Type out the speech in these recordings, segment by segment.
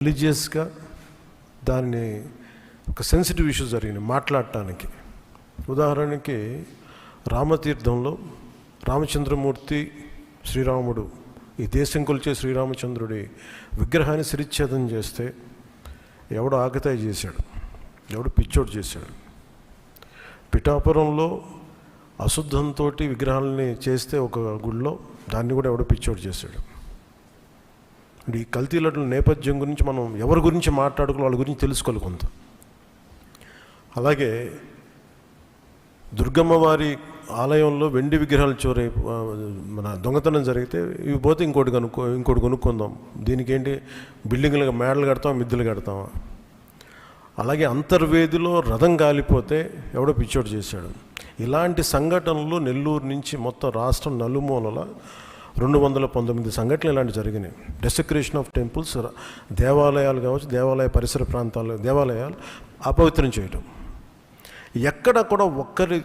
రిలీజియస్గా దాన్ని ఒక sensitive issue జరిగింది మాట్లాడటానికి. ఉదాహరణకి రామతీర్థంలో రామచంద్రమూర్తి శ్రీరాముడు ఈ దేశం కొలిచే శ్రీరామచంద్రుడి విగ్రహాన్ని శిరిచ్ఛేదం చేస్తే ఎవడో ఆకతాయి చేశాడు, ఎవడో పిచ్చోడు చేశాడు. పిఠాపురంలో అశుద్ధంతో విగ్రహాలని చేస్తే ఒక గుడిలో దాన్ని కూడా ఎవడో పిచ్చోడు చేశాడు. ఈ కల్తీలట్ల నేపథ్యం గురించి మనం ఎవరి గురించి మాట్లాడుకోవాలి, వాళ్ళ గురించి తెలుసుకోవాలి కొంత. అలాగే దుర్గమ్మ వారి ఆలయంలో వెండి విగ్రహాలు మన దొంగతనం జరిగితే ఇవి పోతే ఇంకోటి కొనుక్కుందాం, దీనికి ఏంటి బిల్డింగ్లు మేడలు కడతాం మిద్దెలు కడతామా. అలాగే అంతర్వేదిలో రథం కాలిపోతే ఎవడో పిచ్చోడు చేశాడు. ఇలాంటి సంఘటనలు నెల్లూరు నుంచి మొత్తం రాష్ట్రం నలుమూలల 219 సంఘటనలు ఇలాంటి జరిగినాయి. డెసిక్రేషన్ ఆఫ్ టెంపుల్స్, దేవాలయాలు కావచ్చు, దేవాలయ పరిసర ప్రాంతాలు, దేవాలయాలు అపవిత్రం చేయటం. ఎక్కడ కూడా ఒక్కరి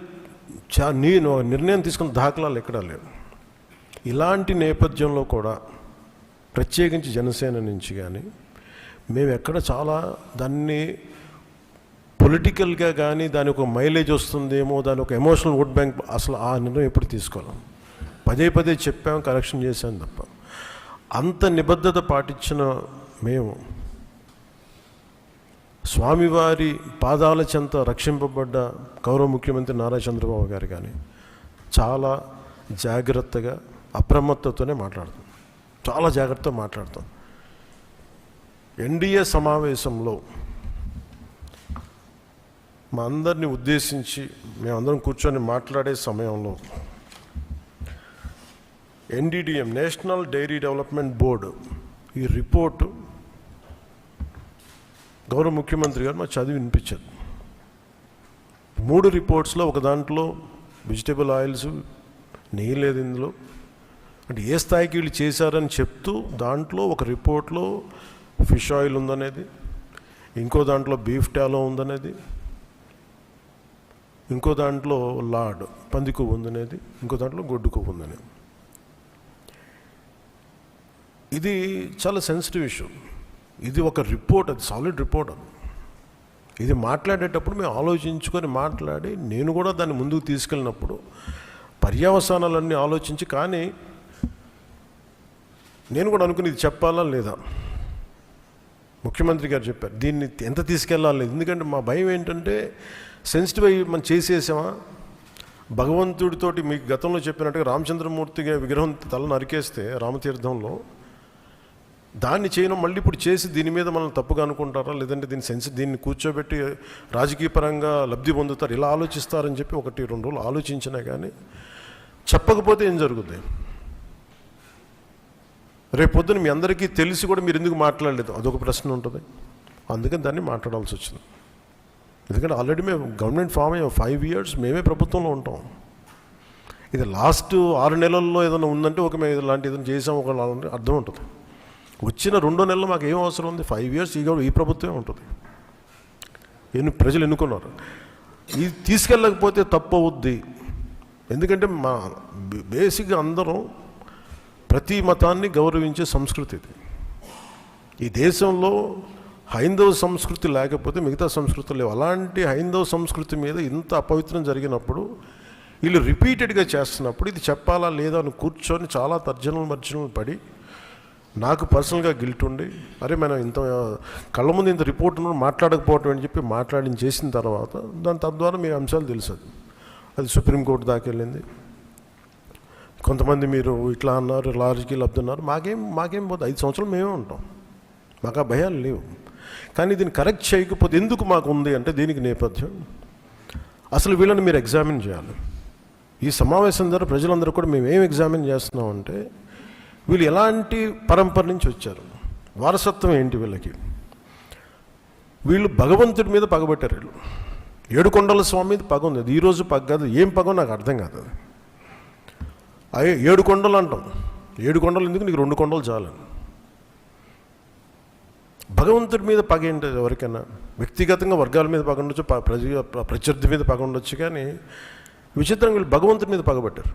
నిర్ణయం తీసుకున్న దాఖలాలు ఎక్కడా లేవు. ఇలాంటి నేపథ్యంలో కూడా ప్రత్యేకించి జనసేన నుంచి కానీ మేము ఎక్కడ చాలా దాన్ని పొలిటికల్గా కానీ దాని ఒక మైలేజ్ వస్తుందేమో, దాని ఒక ఎమోషనల్ ఓట్ బ్యాంక్, అసలు ఆ నిర్ణయం ఎప్పుడు తీసుకోలేం. పదే చెప్పాము, కరెక్షన్ చేశాను తప్ప. అంత నిబద్ధత పాటించిన మేము స్వామివారి పాదాల చెంత రక్షింపబడ్డ గౌరవ ముఖ్యమంత్రి నారా చంద్రబాబు గారు కానీ చాలా జాగ్రత్తగా అప్రమత్తతోనే మాట్లాడతాం, చాలా జాగ్రత్తగా మాట్లాడతాం. ఎన్డీఏ సమావేశంలో మా అందరినీ ఉద్దేశించి మేమందరం కూర్చొని మాట్లాడే సమయంలో NDDM national dairy development board ఈ రిపోర్టు గౌరవ ముఖ్యమంత్రి గారు మాకు చదివి వినిపించారు. 3 రిపోర్ట్స్లో ఒక దాంట్లో వెజిటేబుల్ ఆయిల్స్, నెయ్యి లేదు ఇందులో, అంటే ఏ స్థాయికి వీళ్ళు చేశారని చెప్తూ దాంట్లో ఒక రిపోర్ట్లో ఫిష్ ఆయిల్ ఉందనేది, ఇంకో దాంట్లో బీఫ్ టాలో ఉందనేది, ఇంకో దాంట్లో లాడ్ పంది కొవ్వు ఉందనేది, ఇంకో దాంట్లో గొడ్డు కొవ్వు ఉందనేది. ఇది చాలా సెన్సిటివ్ ఇష్యూ. ఇది ఒక రిపోర్ట్, అది సాలిడ్ రిపోర్ట్. అది ఇది మాట్లాడేటప్పుడు మేము ఆలోచించుకొని మాట్లాడి నేను కూడా దాన్ని ముందుకు తీసుకెళ్ళినప్పుడు పర్యవసానాలన్నీ ఆలోచించి, కానీ నేను కూడా అనుకుని ఇది చెప్పాలా లేదా. ముఖ్యమంత్రి గారు చెప్పారు దీన్ని ఎంత తీసుకెళ్ళాలి, ఎందుకంటే మా భయం ఏంటంటే సెన్సిటివ్ అయ్యి మనం చేసేసామా. భగవంతుడితోటి మీకు గతంలో చెప్పినట్టుగా రామచంద్రమూర్తిగా విగ్రహం తల నరికేస్తే రామతీర్థంలో దాన్ని చేయడం మళ్ళీ ఇప్పుడు చేసి దీని మీద మనం తప్పుగా అనుకుంటారా, లేదంటే దీన్ని కూర్చోబెట్టి రాజకీయ పరంగా లబ్ధి పొందుతారు, ఇలా ఆలోచిస్తారని చెప్పి 1-2 రోజులు ఆలోచించినా కానీ చెప్పకపోతే ఏం జరుగుతుంది. రేపొద్దున మీ అందరికీ తెలిసి కూడా మీరు ఎందుకు మాట్లాడలేదు, అదొక ప్రశ్న ఉంటుంది. అందుకని దాన్ని మాట్లాడాల్సి వచ్చింది. ఎందుకంటే ఆల్రెడీ మేము గవర్నమెంట్ ఫామ్ అయ్యాం, 5 years మేమే ప్రభుత్వంలో ఉంటాం. ఇది లాస్ట్ 6 నెలల్లో ఏదైనా ఉందంటే ఒక మేము ఇలాంటి ఏదైనా చేసాం ఒక అర్థం ఉంటుంది. వచ్చిన 2 నెలలు మాకు ఏం అవసరం ఉంది, 5 years ఈ ప్రభుత్వమే ఉంటుంది. ప్రజలు ఎన్నుకున్నారు. ఇది తీసుకెళ్ళకపోతే తప్పు అవుద్ది. ఎందుకంటే మా బేసిక్గా అందరం ప్రతి మతాన్ని గౌరవించే సంస్కృతి ఇది. ఈ దేశంలో హైందవ సంస్కృతి లేకపోతే మిగతా సంస్కృతులు లేవు. అలాంటి హైందవ సంస్కృతి మీద ఇంత అపవిత్రం జరిగినప్పుడు వీళ్ళు రిపీటెడ్గా చేస్తున్నప్పుడు ఇది చెప్పాలా లేదా అని కూర్చొని చాలా తర్జనలు పడి నాకు పర్సనల్గా గిల్ట్ ఉండి, అరే మనం ఇంత కళ్ళ ముందు ఇంత రిపోర్ట్ మాట్లాడకపోవటం అని చెప్పి చేసిన తర్వాత దాని తద్వారా మీ అంశాలు తెలుసు. అది సుప్రీంకోర్టు దాకా వెళ్ళింది. కొంతమంది మీరు ఇట్లా అన్నారు, రాజకీయ లబ్ధి అన్నారు. మాకేం పోతే 5 సంవత్సరాలు మేమే ఉంటాం, మాకు ఆ భయాలు లేవు. కానీ దీన్ని కరెక్ట్ చేయకపోతే ఎందుకు మాకు ఉంది అంటే దీనికి నేపథ్యం అసలు వీళ్ళని మీరు ఎగ్జామిన్ చేయాలి. ఈ సమావేశం ద్వారా ప్రజలందరూ కూడా మేము ఏం ఎగ్జామిన్ చేస్తున్నామంటే వీళ్ళు ఎలాంటి పరంపర నుంచి వచ్చారు, వారసత్వం ఏంటి వీళ్ళకి. వీళ్ళు భగవంతుడి మీద పగబట్టారు. వీళ్ళు ఏడుకొండల స్వామి మీద పగ ఉంది. అది ఈరోజు పగ కాదు, ఏం పగో నాకు అర్థం కాదు. అది 7 కొండలు అంటాం. 7 కొండలు ఎందుకు, నీకు 2 కొండలు చాలు. భగవంతుడి మీద పగ ఏంటి ఎవరికైనా? వ్యక్తిగతంగా వర్గాల మీద పగ ఉండొచ్చు, ప్రత్యర్థి మీద పగ ఉండొచ్చు, కానీ విచిత్రంగా వీళ్ళు భగవంతుడి మీద పగబట్టారు.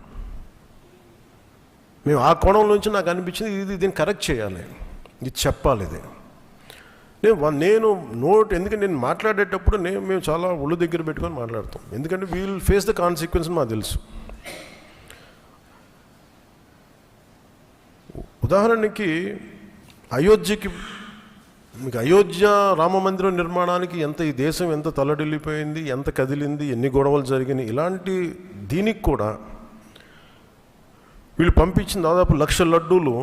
మేము ఆ కోణం నుంచి నాకు అనిపించింది దీన్ని కరెక్ట్ చేయాలి, ఇది చెప్పాలి. ఇది నేను ఎందుకంటే నేను మాట్లాడేటప్పుడు మేము చాలా ఒళ్ళు దగ్గర పెట్టుకొని మాట్లాడతాం, ఎందుకంటే వీల్ ఫేస్ ద కాన్సిక్వెన్స్ మాకు తెలుసు. ఉదాహరణకి అయోధ్య రామ మందిరం నిర్మాణానికి ఈ దేశం ఎంత తల్లడిల్లిపోయింది, ఎంత కదిలింది, ఎన్ని గొడవలు జరిగినాయి, ఇలాంటి దీనికి కూడా వీళ్ళు పంపించిన దాదాపు 1,00,000 లడ్డూలు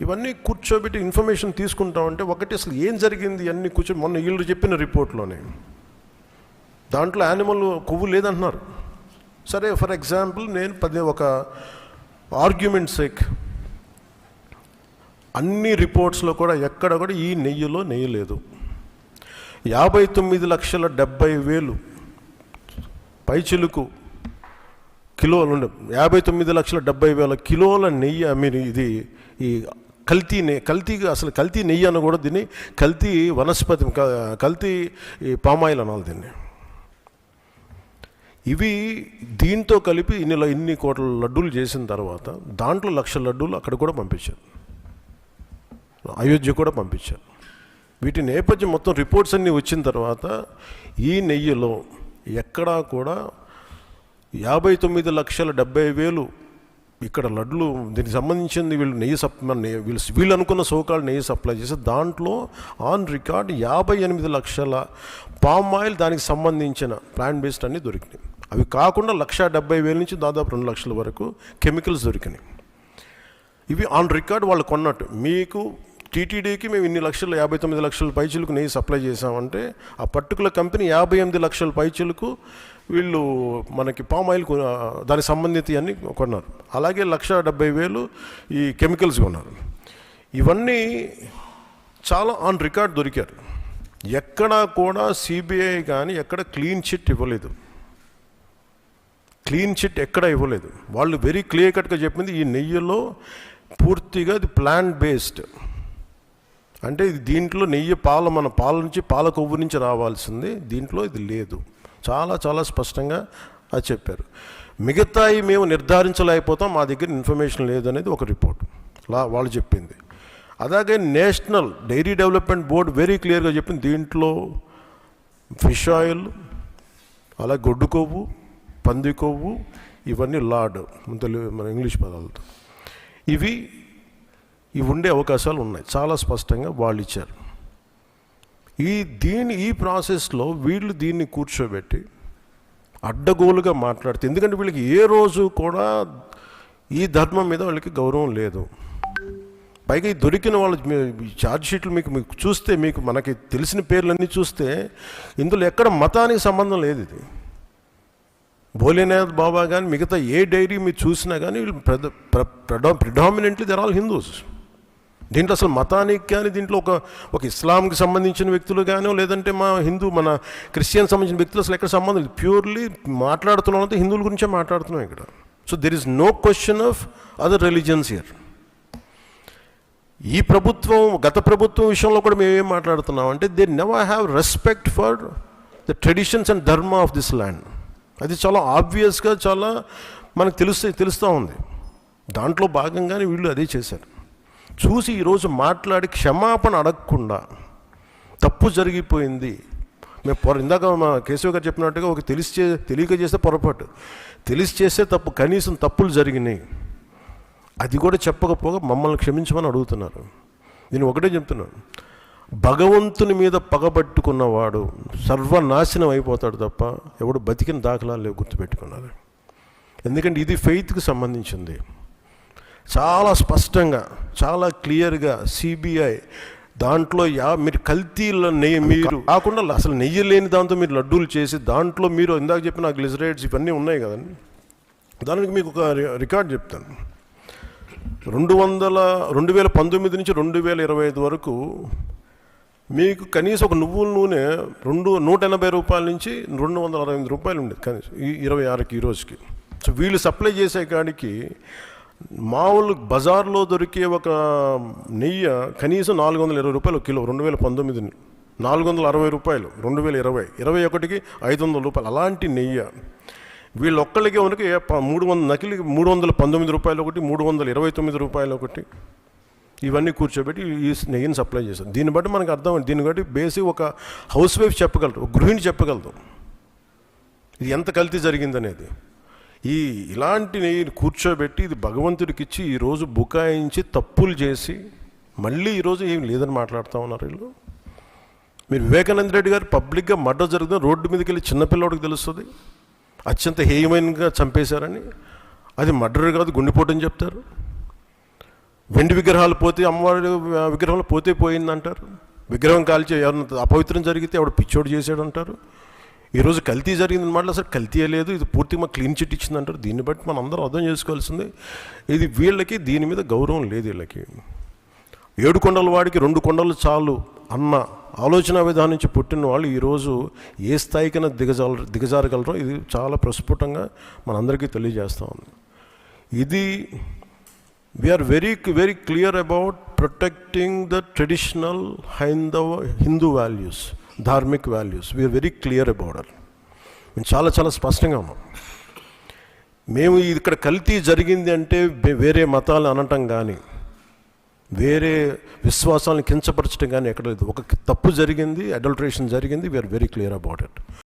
ఇవన్నీ కూర్చోబెట్టి ఇన్ఫర్మేషన్ తీసుకుంటామంటే ఒకటి అసలు ఏం జరిగింది అన్నీ మొన్న వీళ్ళు చెప్పిన రిపోర్ట్లోనే దాంట్లో యానిమల్ కొవ్వు లేదంటున్నారు. సరే, ఫర్ ఎగ్జాంపుల్ నేను ఒక ఆర్గ్యుమెంట్ సేక్ అన్ని రిపోర్ట్స్లో కూడా ఎక్కడ కూడా ఈ నెయ్యిలో నెయ్యి లేదు. 59,70,000 పైచిలుకు కిలోలు 59,70,000 కిలోల నెయ్యి మీరు ఇది ఈ కల్తీ నెయ్యి అని కూడా దీన్ని కల్తీ వనస్పతి కల్తీ పామాయిల్ అనాలి దీన్ని. ఇవి దీంతో కలిపి ఇన్ని కోట్ల లడ్డూలు చేసిన తర్వాత దాంట్లో 1,00,000 లడ్డూలు అక్కడ కూడా పంపించారు, అయోధ్య కూడా పంపించారు. వీటి నేపథ్యం మొత్తం రిపోర్ట్స్ అన్నీ వచ్చిన తర్వాత ఈ నెయ్యిలో ఎక్కడా కూడా 59,70,000 ఇక్కడ లడ్లు దీనికి సంబంధించింది వీళ్ళు అనుకున్న సోకాల్ నెయ్యి సప్లై చేసి దాంట్లో ఆన్ రికార్డ్ 58 లక్షల పామ్ ఆయిల్ దానికి సంబంధించిన ప్లాంట్ బేస్డ్ అన్నీ దొరికినాయి. అవి కాకుండా 1,70,000 నుంచి దాదాపు 2 లక్షల వరకు కెమికల్స్ దొరికినాయి. ఇవి ఆన్ రికార్డ్ వాళ్ళు కొన్నట్టు. మీకు టీటీడీకి మేము ఇన్ని లక్షలు 59 లక్షల పైచీలకు నెయ్యి సప్లై చేసామంటే ఆ పర్టికులర్ కంపెనీ 58 లక్షల పైచీలకు వీళ్ళు మనకి పామ్ ఆయిల్ దానికి సంబంధిత అన్నీ కొన్నారు. అలాగే 1,70,000 ఈ కెమికల్స్ కొన్నారు. ఇవన్నీ చాలా ఆన్ రికార్డ్ దొరికారు. ఎక్కడా కూడా సిబిఐ కానీ ఎక్కడ క్లీన్ చిట్ ఇవ్వలేదు. ఎక్కడ ఇవ్వలేదు. వాళ్ళు వెరీ క్లియర్ కట్గా చెప్పింది ఈ నెయ్యిలో పూర్తిగా ఇది ప్లాంట్ బేస్డ్, అంటే ఇది దీంట్లో నెయ్యి మన పాల నుంచి పాల కొవ్వు నుంచి రావాల్సింది, దీంట్లో ఇది లేదు. చాలా చాలా స్పష్టంగా అది చెప్పారు. మిగతాయి మేము నిర్ధారించలేకపోతాం, మా దగ్గర ఇన్ఫర్మేషన్ లేదు అనేది ఒక రిపోర్ట్ వాళ్ళు చెప్పింది. అలాగే national dairy development board very క్లియర్గా చెప్పింది దీంట్లో ఫిష్ ఆయిల్, అలాగే గొడ్డు కొవ్వు, పంది కొవ్వు, ఇవన్నీ లార్డ్ మన ఇంగ్లీష్ పదాలతో ఇవి ఉండే అవకాశాలు ఉన్నాయి. చాలా స్పష్టంగా వాళ్ళు ఇచ్చారు. ఈ ప్రాసెస్లో వీళ్ళు దీన్ని కూర్చోబెట్టి అడ్డగోలుగా మాట్లాడితే, ఎందుకంటే వీళ్ళకి ఏ రోజు కూడా ఈ ధర్మం మీద వాళ్ళకి గౌరవం లేదు. పైగా ఈ దొరికిన వాళ్ళు ఛార్జ్ షీట్లు మీకు చూస్తే మనకి తెలిసిన పేర్లన్నీ చూస్తే ఇందులో ఎక్కడ మతానికి సంబంధం లేదు. ఇది భోలేనాథ్ బాబా కానీ మిగతా ఏ డైరీ మీరు చూసినా కానీ వీళ్ళు ప్రిడామినెంట్లీ దర్ ఆల్ హిందూస్. దీంట్లో అసలు మతానికి కానీ దీంట్లో ఒక ఇస్లాంకి సంబంధించిన వ్యక్తులు కానీ లేదంటే మన క్రిస్టియన్ సంబంధించిన వ్యక్తులు అసలు ఎక్కడ సంబంధం లేదు. ప్యూర్లీ మాట్లాడుతున్నాం హిందువుల గురించే మాట్లాడుతున్నాం ఇక్కడ. So there is no question of other religions here. ఈ ప్రభుత్వం గత ప్రభుత్వం విషయంలో కూడా మేమేం మాట్లాడుతున్నాం అంటే they never have respect for the traditions and dharma of this land. అది చాలా ఆబ్వియస్గా చాలా మనకు తెలుస్తూ ఉంది. దాంట్లో భాగంగానే వీళ్ళు అదే చేశారు. చూసి ఈరోజు మాట్లాడి క్షమాపణ అడగకుండా తప్పు జరిగిపోయింది. ఇందాక మా కేశవ్ గారు చెప్పినట్టుగా ఒక తెలియక చేస్తే పొరపాటు, తెలిసి చేస్తే తప్పు, కనీసం తప్పులు జరిగినాయి అది కూడా చెప్పకపోగా మమ్మల్ని క్షమించమని అడుగుతున్నారు. నేను ఒకటే చెప్తున్నాను, భగవంతుని మీద పగబట్టుకున్నవాడు సర్వనాశనం అయిపోతాడు తప్ప ఎవడు బతికిన దాఖలాలు లేవు, గుర్తుపెట్టుకున్నారు. ఎందుకంటే ఇది ఫెయిత్కి సంబంధించింది. చాలా స్పష్టంగా చాలా క్లియర్గా సిబిఐ దాంట్లో మీరు కల్తీల నెయ్యి మీరు కాకుండా అసలు నెయ్యి లేని దాంతో మీరు లడ్డూలు చేసి దాంట్లో మీరు ఇందాక చెప్పిన గ్లిజరైడ్స్ ఇవన్నీ ఉన్నాయి కదండి. దానికి మీకు ఒక రికార్డ్ చెప్తాను. 2019 నుంచి 2025 వరకు మీకు కనీసం ఒక నువ్వుల నూనె 180 రూపాయల నుంచి 268 రూపాయలు ఉండేది కనీసం 26కి ఈ రోజుకి. సో వీళ్ళు సప్లై చేసే కాడికి మామూలు బజార్లో దొరికే ఒక నెయ్యి కనీసం 420 రూపాయలు కిలో. 2019 460 రూపాయలు, 2020 21కి 500 రూపాయలు. అలాంటి నెయ్యి వీళ్ళు ఒక్కళ్ళకే ఉనికి 319 రూపాయలు ఒకటి, 329 రూపాయలు ఒకటి. ఇవన్నీ కూర్చోబెట్టి ఈ నెయ్యిని సప్లై చేశారు. దీన్ని బట్టి మనకు అర్థం, దీన్ని బట్టి బేసిక్ ఒక హౌస్ వైఫ్ చెప్పగలరు, ఒక గృహిణి చెప్పగలదు ఇది ఎంత కల్తీ జరిగిందనేది. ఇలాంటి నెయ్యిని కూర్చోబెట్టి ఇది భగవంతుడికి ఇచ్చి ఈరోజు బుకాయించి తప్పులు చేసి మళ్ళీ ఈరోజు ఏం లేదని మాట్లాడుతూ ఉన్నారు వీళ్ళు. మీరు వివేకానంద రెడ్డి గారు పబ్లిక్గా మర్డర్ జరుగుతుంది, రోడ్డు మీదకి వెళ్ళి చిన్నపిల్లవాడికి తెలుస్తుంది అత్యంత హేయమైనగా చంపేశారని. అది మర్డర్ కాదు, గుండెపోటని చెప్తారు. వెండి విగ్రహాలు పోతే, అమ్మవారి విగ్రహాలు పోతే పోయిందంటారు. విగ్రహం కాల్చి ఎవరిన అపవిత్రం జరిగితే ఎవడు పిచ్చోడు చేసాడు అంటారు. ఈరోజు కల్తీ జరిగిందని మాట అసలు కల్తీ లేదు, ఇది పూర్తిగా మాకు క్లీన్ చిట్ ఇచ్చిందంటారు. దీన్ని బట్టి మనం అందరం అర్థం చేసుకోవాల్సింది ఇది వీళ్ళకి దీని మీద గౌరవం లేదు. వీళ్ళకి 7 కొండల వాడికి 2 కొండలు చాలు అన్న ఆలోచన విధానం నుంచి పుట్టిన వాళ్ళు ఈరోజు ఏ స్థాయికైనా దిగజారగలరో ఇది చాలా ప్రస్ఫుటంగా మనందరికీ తెలియజేస్తూ ఉంది. ఇది we are very clear about protecting the traditional Hindu values, dharmik values. We are very clear about it. మేము చాలా స్పష్టంగా ఉన్నాం. మేము ఇక్కడ కల్తీ జరిగింది అంటే వేరే మతాలు అనటం కానీ వేరే విశ్వాసాలను కించపరచడం కానీ ఎక్కడ లేదు. ఒక తప్పు జరిగింది, అడల్టరేషన్ జరిగింది. We are very clear about it.